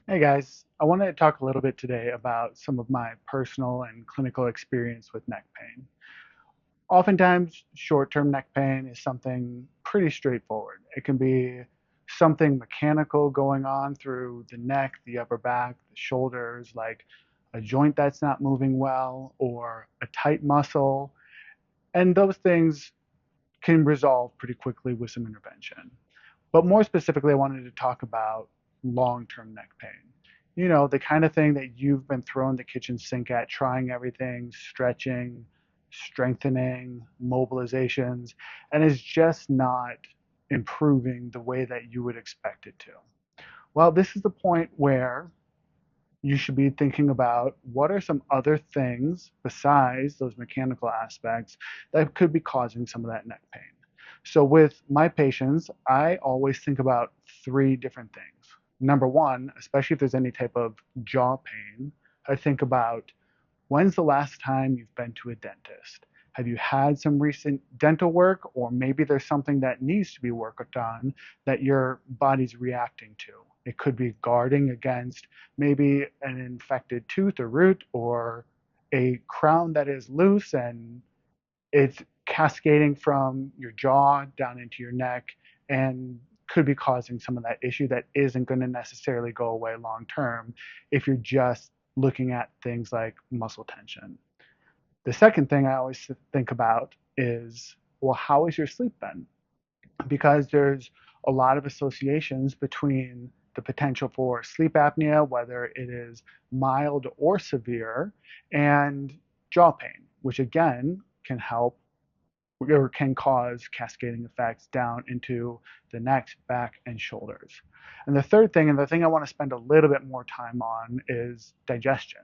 Hey guys, I wanted to talk a little bit today about some of my personal and clinical experience with neck pain. Oftentimes, short-term neck pain is something pretty straightforward. It can be something mechanical going on through the neck, the upper back, the shoulders, like a joint that's not moving well or a tight muscle. And those things can resolve pretty quickly with some intervention. But more specifically, I wanted to talk about long-term neck pain. You know, the kind of thing that you've been throwing the kitchen sink at, trying everything, stretching, strengthening, mobilizations, and is just not improving the way that you would expect it to. Well, this is the point where you should be thinking about what are some other things besides those mechanical aspects that could be causing some of that neck pain. So with my patients, I always think about three different things. Number one, especially if there's any type of jaw pain, I think about when's the last time you've been to a dentist? Have you had some recent dental work, or maybe there's something that needs to be worked on that your body's reacting to? It could be guarding against maybe an infected tooth or root, or a crown that is loose and it's cascading from your jaw down into your neck and could be causing some of that issue that isn't going to necessarily go away long term if you're just looking at things like muscle tension. The second thing I always think about is, well, how has your sleep been? Because there's a lot of associations between the potential for sleep apnea, whether it is mild or severe, and jaw pain, which again can help or can cause cascading effects down into the neck, back, and shoulders. And the third thing, and the thing I want to spend a little bit more time on, is digestion.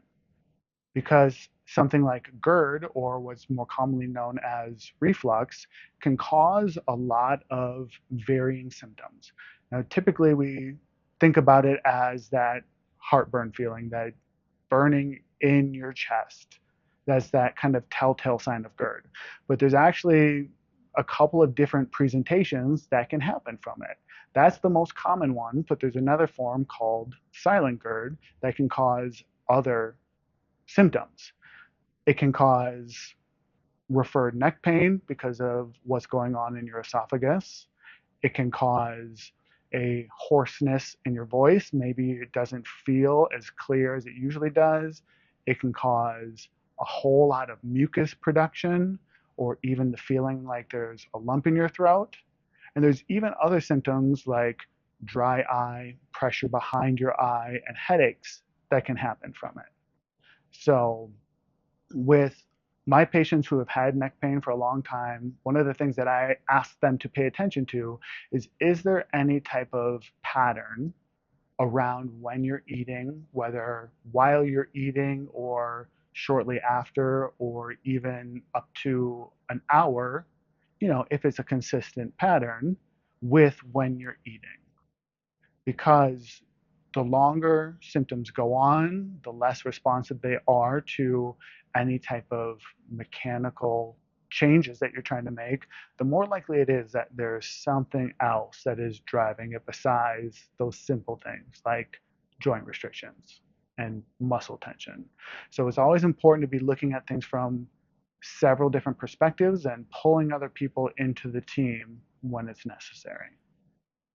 Because something like GERD, or what's more commonly known as reflux, can cause a lot of varying symptoms. Now, typically we think about it as that heartburn feeling, that burning in your chest. That's that kind of telltale sign of GERD. But there's actually a couple of different presentations that can happen from it. That's the most common one, but there's another form called silent GERD that can cause other symptoms. It can cause referred neck pain because of what's going on in your esophagus. It can cause a hoarseness in your voice. Maybe it doesn't feel as clear as it usually does. It can cause a whole lot of mucus production, or even the feeling like there's a lump in your throat. And there's even other symptoms like dry eye, pressure behind your eye, and headaches that can happen from it. So with my patients who have had neck pain for a long time, one of the things that I ask them to pay attention to is there any type of pattern around when you're eating, whether while you're eating or shortly after, or even up to an hour, if it's a consistent pattern with when you're eating, because the longer symptoms go on, the less responsive they are to any type of mechanical changes that you're trying to make, the more likely it is that there's something else that is driving it besides those simple things like joint restrictions and muscle tension. So it's always important to be looking at things from several different perspectives and pulling other people into the team when it's necessary.